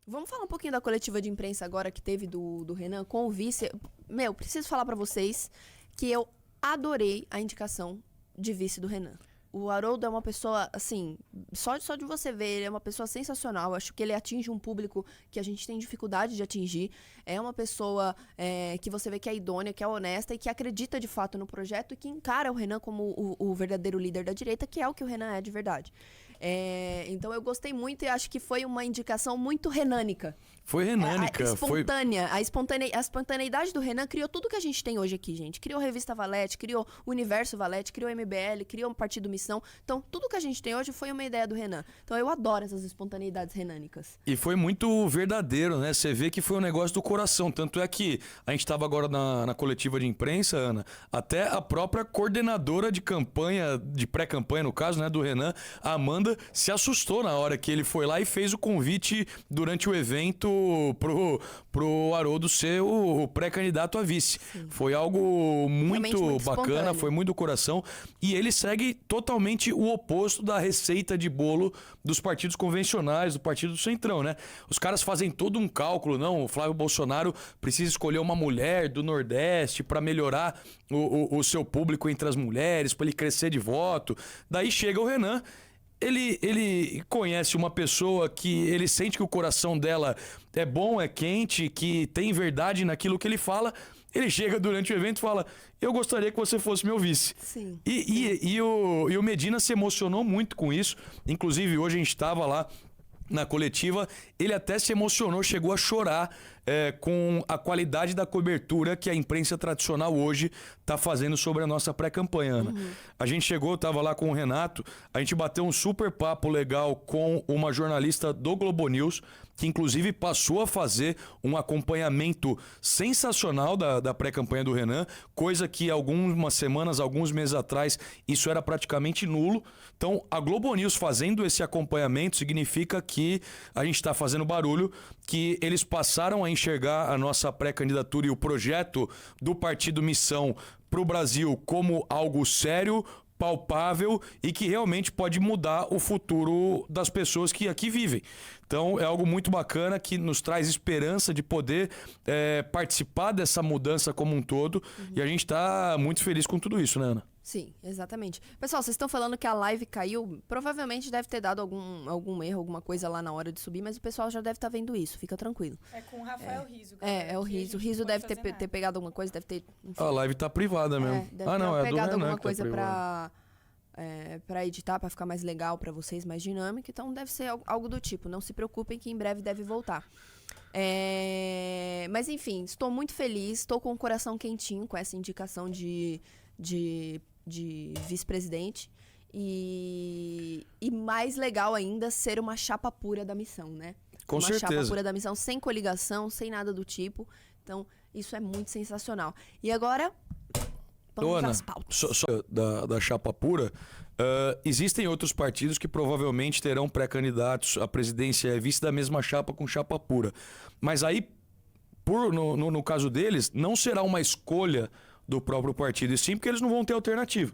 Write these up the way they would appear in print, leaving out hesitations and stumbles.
Vamos falar um pouquinho da coletiva de imprensa agora que teve do Renan com o vice. Meu, preciso falar pra vocês que eu adorei a indicação de vice do Renan. O Haroldo é uma pessoa, assim, só de você ver, ele é uma pessoa sensacional. Eu acho que ele atinge um público que a gente tem dificuldade de atingir. É uma pessoa que você vê que é idônea, que é honesta e que acredita de fato no projeto e que encara o Renan como o verdadeiro líder da direita, que é o que o Renan é de verdade. Então eu gostei muito e acho que foi uma indicação muito renânica. Foi renânica. Espontânea. A espontaneidade do Renan criou tudo que a gente tem hoje aqui, gente. Criou a Revista Valete, criou o Universo Valete, criou o MBL, criou o Partido Missão. Então, tudo que a gente tem hoje foi uma ideia do Renan. Então, eu adoro essas espontaneidades renânicas. E foi muito verdadeiro, né? Você vê que foi um negócio do coração. Tanto é que a gente estava agora na coletiva de imprensa, Ana, até a própria coordenadora de campanha, de pré-campanha no caso, né, do Renan, a Amanda, se assustou na hora que ele foi lá e fez o convite durante o evento pro Haroldo ser o pré-candidato a vice. Sim. Foi algo muito bacana, espontâneo. foi muito do coração. E ele segue totalmente o oposto da receita de bolo dos partidos convencionais, do partido do Centrão, né? Os caras fazem todo um cálculo, não, o Flávio Bolsonaro precisa escolher uma mulher do Nordeste para melhorar o seu público entre as mulheres, para ele crescer de voto. Daí chega o Renan. Ele conhece uma pessoa que ele sente que o coração dela é bom, é quente, que tem verdade naquilo que ele fala. Ele chega durante o evento e fala: eu gostaria que você fosse meu vice. Sim. E o Medina se emocionou muito com isso. Inclusive, hoje a gente estava lá na coletiva, ele até se emocionou, chegou a chorar com a qualidade da cobertura que a imprensa tradicional hoje está fazendo sobre a nossa pré-campanha, Ana. A gente chegou, estava lá com o Renato, a gente bateu um super papo legal com uma jornalista do Globo News, que inclusive passou a fazer um acompanhamento sensacional da pré-campanha do Renan, coisa que algumas semanas, alguns meses atrás, isso era praticamente nulo. Então, a Globo News fazendo esse acompanhamento significa que a gente está fazendo barulho, que eles passaram a enxergar a nossa pré-candidatura e o projeto do Partido Missão para o Brasil como algo sério, palpável e que realmente pode mudar o futuro das pessoas que aqui vivem. Então é algo muito bacana que nos traz esperança de poder participar dessa mudança como um todo e a gente está muito feliz com tudo isso, né, Ana? Sim, exatamente. Pessoal, vocês estão falando que a live caiu, provavelmente deve ter dado algum erro, alguma coisa lá na hora de subir, mas o pessoal já deve estar vendo isso, fica tranquilo. É com o Rafael Riso. É o Riso. O Riso deve ter pegado alguma coisa, deve ter... Enfim, A live tá privada mesmo. deve Não, ter é do pegado Renan alguma que tá coisa privada. pra editar, pra ficar mais legal pra vocês, mais dinâmico, então deve ser algo do tipo. Não se preocupem que em breve deve voltar. Mas enfim, estou muito feliz, estou com o coração quentinho com essa indicação de vice-presidente e mais legal ainda ser uma chapa pura da missão, né? Com certeza. Uma chapa pura da missão, sem coligação, sem nada do tipo. Então, isso é muito sensacional. E agora, vamos Ana, às pautas. só da chapa pura, existem outros partidos que provavelmente terão pré-candidatos à presidência e vice da mesma chapa com chapa pura. Mas aí, no caso deles, não será uma escolha do próprio partido, e sim porque eles não vão ter alternativa.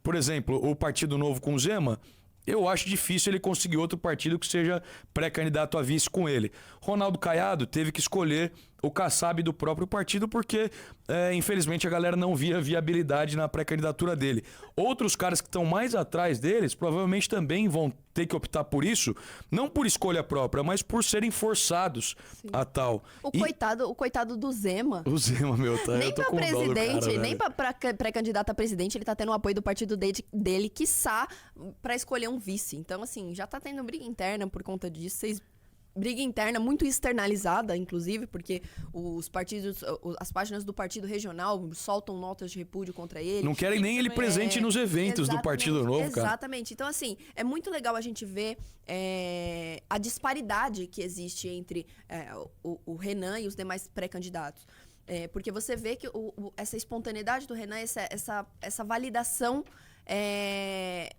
Por exemplo, o Partido Novo com o Zema, eu acho difícil ele conseguir outro partido que seja pré-candidato a vice com ele. Ronaldo Caiado teve que escolher o Kassab do próprio partido porque, infelizmente, a galera não via viabilidade na pré-candidatura dele. Outros caras que estão mais atrás deles provavelmente também vão ter que optar por isso, não por escolha própria, mas por serem forçados a tal. O coitado do Zema. O Zema, meu, tá? Nem eu tô pra com dó do presidente, cara, nem velho. pra pré-candidato a presidente, ele tá tendo o apoio do partido dele, quiçá, pra escolher um vice. Então, assim, já tá tendo briga interna por conta disso. Briga interna muito externalizada, inclusive, porque os partidos, as páginas do partido regional soltam notas de repúdio contra ele. Não querem nem ele presente nos eventos do Partido Novo, cara. Exatamente. Então, assim, é muito legal a gente ver a disparidade que existe entre o Renan e os demais pré-candidatos. Porque você vê que essa espontaneidade do Renan, essa validação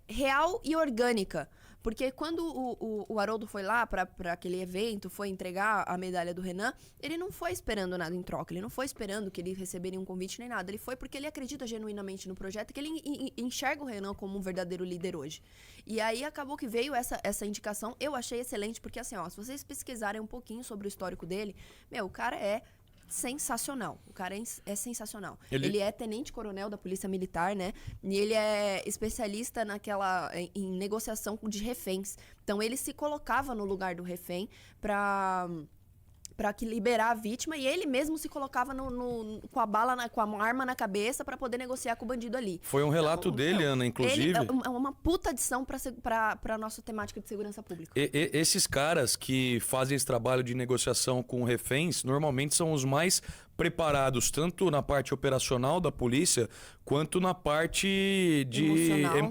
real e orgânica. Porque quando o Haroldo foi lá pra aquele evento, foi entregar a medalha do Renan, ele não foi esperando nada em troca, ele não foi esperando que ele receberia um convite nem nada, ele foi porque ele acredita genuinamente no projeto e que ele enxerga o Renan como um verdadeiro líder hoje. E aí acabou que veio essa indicação, eu achei excelente, porque assim, ó, se vocês pesquisarem um pouquinho sobre o histórico dele, o cara é sensacional. O cara é sensacional. Ele é tenente-coronel da Polícia Militar, né? E ele é especialista em negociação de reféns. Então, ele se colocava no lugar do refém para liberar a vítima, e ele mesmo se colocava com a arma na cabeça para poder negociar com o bandido ali. Foi um relato dele, Ana, inclusive. É uma puta adição para nossa temática de segurança pública. Esses caras que fazem esse trabalho de negociação com reféns, normalmente são os mais preparados, tanto na parte operacional da polícia, quanto na parte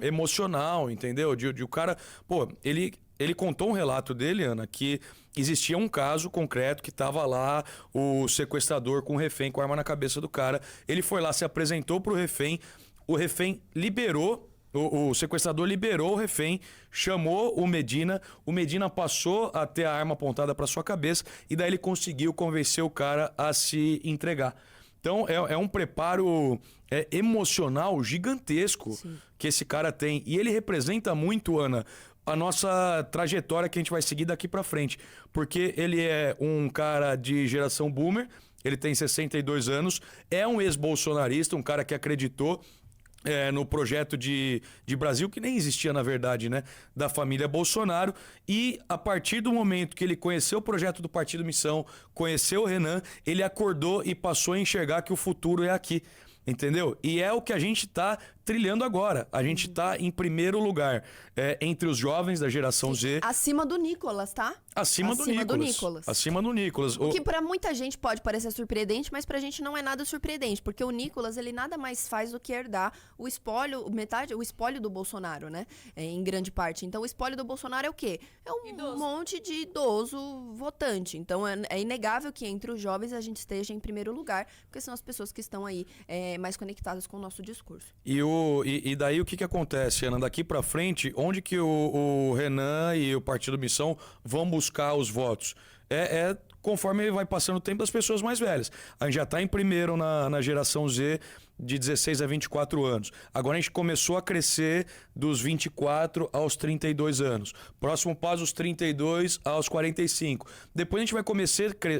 emocional, entendeu? De o cara... Pô, ele contou um relato dele, Ana, que existia um caso concreto que estava lá o sequestrador com o refém com a arma na cabeça do cara. Ele foi lá, se apresentou pro refém, o refém liberou, o sequestrador liberou o refém, chamou o Medina passou a ter a arma apontada para sua cabeça e daí ele conseguiu convencer o cara a se entregar. Então é um preparo emocional gigantesco. Sim. Que esse cara tem. E ele representa muito, Ana, a nossa trajetória que a gente vai seguir daqui pra frente. Porque ele é um cara de geração boomer, ele tem 62 anos, é um ex-bolsonarista, um cara que acreditou no projeto de Brasil, que nem existia na verdade, né? Da família Bolsonaro. E a partir do momento que ele conheceu o projeto do Partido Missão, conheceu o Renan, ele acordou e passou a enxergar que o futuro é aqui. Entendeu? E é o que a gente está trilhando agora. A gente está em primeiro lugar entre os jovens da geração Z. Acima do Nicolas, tá? Acima do Nicolas. Acima do Nicolas. O que pra muita gente pode parecer surpreendente, mas pra gente não é nada surpreendente. Porque o Nicolas, ele nada mais faz do que herdar o espólio, o espólio do Bolsonaro, né? Em grande parte. Então, o espólio do Bolsonaro é o quê? É um monte de idoso votante. Então, é inegável que entre os jovens a gente esteja em primeiro lugar, porque são as pessoas que estão aí mais conectadas com o nosso discurso. E daí o que acontece, Ana? Daqui pra frente, onde que o Renan e o Partido Missão vão buscar os votos? Conforme vai passando o tempo das pessoas mais velhas. A gente já está em primeiro na geração Z, de 16 a 24 anos. Agora a gente começou a crescer dos 24 aos 32 anos. Próximo passo, os 32 aos 45. Depois a gente vai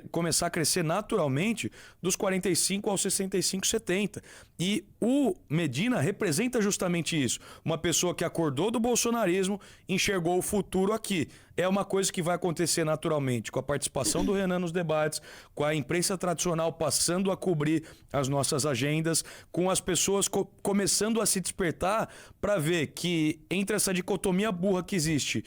começar a crescer naturalmente dos 45 aos 65, 70. E o Medina representa justamente isso. Uma pessoa que acordou do bolsonarismo, enxergou o futuro aqui. É uma coisa que vai acontecer naturalmente, com a participação do Renan nos debates, com a imprensa tradicional passando a cobrir as nossas agendas, com as pessoas começando a se despertar para ver que entre essa dicotomia burra que existe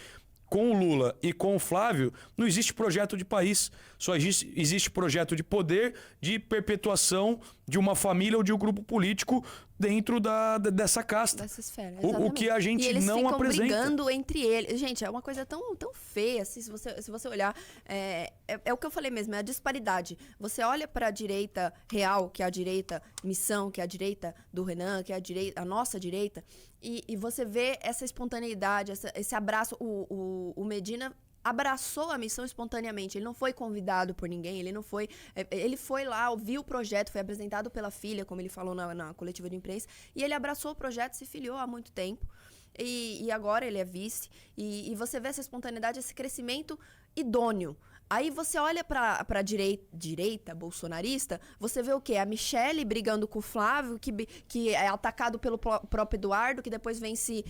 com o Lula e com o Flávio, não existe projeto de país. Só existe projeto de poder, de perpetuação de uma família ou de um grupo político dentro dessa casta. Dessa esfera, o que a gente não apresenta. Eles ficam brigando entre eles. Gente, é uma coisa tão feia, assim, se você olhar. É o que eu falei mesmo, é a disparidade. Você olha para a direita real, que é a direita missão, que é a direita do Renan, que é a nossa direita, e você vê essa espontaneidade, esse abraço. O Medina abraçou a missão espontaneamente, ele não foi convidado por ninguém, ele foi lá, ouviu o projeto, foi apresentado pela filha, como ele falou na coletiva de imprensa, e ele abraçou o projeto, se filiou há muito tempo, e agora ele é vice, e você vê essa espontaneidade, esse crescimento idôneo. Aí você olha pra direita bolsonarista, você vê o quê? A Michelle brigando com o Flávio, que é atacado pelo próprio Eduardo, que depois vem se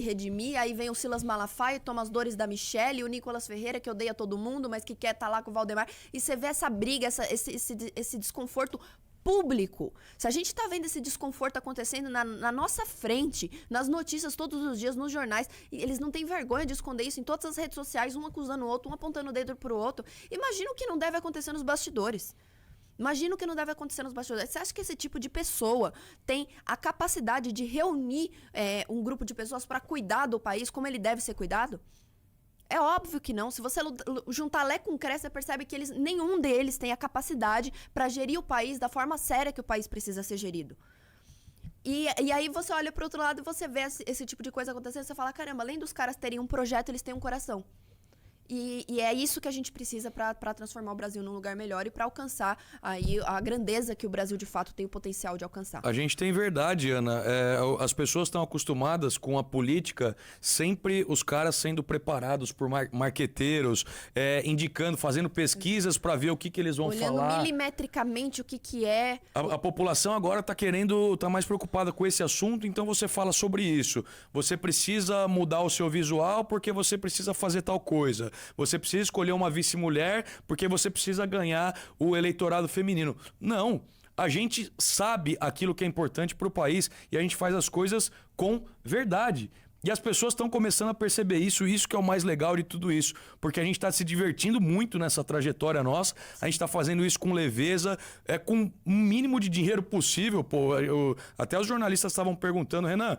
redimir, aí vem o Silas Malafaia, toma as dores da Michelle, e o Nicolas Ferreira, que odeia todo mundo, mas que quer estar lá com o Valdemar, e você vê essa briga, esse desconforto público. Se a gente tá vendo esse desconforto acontecendo na nossa frente, nas notícias todos os dias, nos jornais, e eles não têm vergonha de esconder isso em todas as redes sociais, um acusando o outro, um apontando o dedo pro outro. Imagina o que não deve acontecer nos bastidores. Imagina o que não deve acontecer nos bastidores. Você acha que esse tipo de pessoa tem a capacidade de reunir um grupo de pessoas para cuidar do país como ele deve ser cuidado? É óbvio que não. Se você juntar Lé com Cré, você percebe que nenhum deles tem a capacidade para gerir o país da forma séria que o país precisa ser gerido. E aí você olha pro outro lado e você vê esse tipo de coisa acontecendo, você fala, caramba, além dos caras terem um projeto, eles têm um coração. E é isso que a gente precisa para transformar o Brasil num lugar melhor e para alcançar aí a grandeza que o Brasil de fato tem o potencial de alcançar. A gente tem verdade, Ana. As pessoas estão acostumadas com a política, sempre os caras sendo preparados por marqueteiros, indicando, fazendo pesquisas para ver o que eles vão falar. Olhando milimetricamente o que é. A população agora tá mais preocupada com esse assunto, então você fala sobre isso. Você precisa mudar o seu visual porque você precisa fazer tal coisa. Você precisa escolher uma vice-mulher porque você precisa ganhar o eleitorado feminino. Não. A gente sabe aquilo que é importante para o país e a gente faz as coisas com verdade. E as pessoas estão começando a perceber isso que é o mais legal de tudo isso. Porque a gente está se divertindo muito nessa trajetória nossa, a gente está fazendo isso com leveza, com o mínimo de dinheiro possível. Pô, até os jornalistas estavam perguntando, Renan,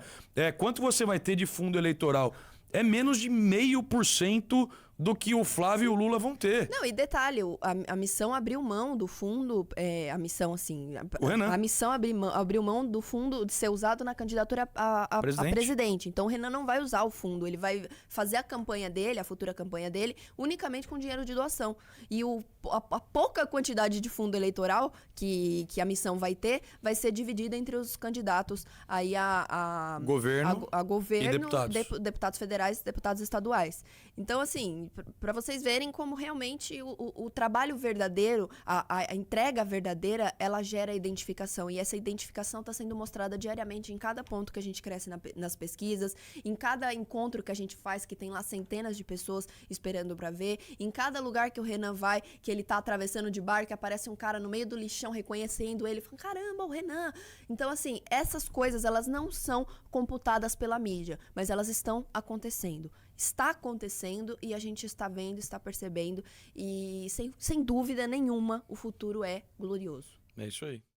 quanto você vai ter de fundo eleitoral? É menos de 0,5% do que o Flávio e o Lula vão ter. Não, e detalhe, a missão abriu mão do fundo, a missão, assim... O Renan. A missão abriu mão do fundo de ser usado na candidatura a presidente. Então o Renan não vai usar o fundo, ele vai fazer a campanha dele, a futura campanha dele, unicamente com dinheiro de doação. E a pouca quantidade de fundo eleitoral que a missão vai ter, vai ser dividida entre os candidatos aí a governo e deputados federais, deputados estaduais. Então, assim, para vocês verem como realmente o trabalho verdadeiro, a entrega verdadeira, ela gera identificação. E essa identificação está sendo mostrada diariamente em cada ponto que a gente cresce nas pesquisas, em cada encontro que a gente faz, que tem lá centenas de pessoas esperando para ver, em cada lugar que o Renan vai, que ele tá atravessando de barco, aparece um cara no meio do lixão reconhecendo ele, falando, caramba, o Renan. Então, assim, essas coisas, elas não são computadas pela mídia, mas elas estão acontecendo. Está acontecendo e a gente está vendo, está percebendo e sem dúvida nenhuma o futuro é glorioso. É isso aí.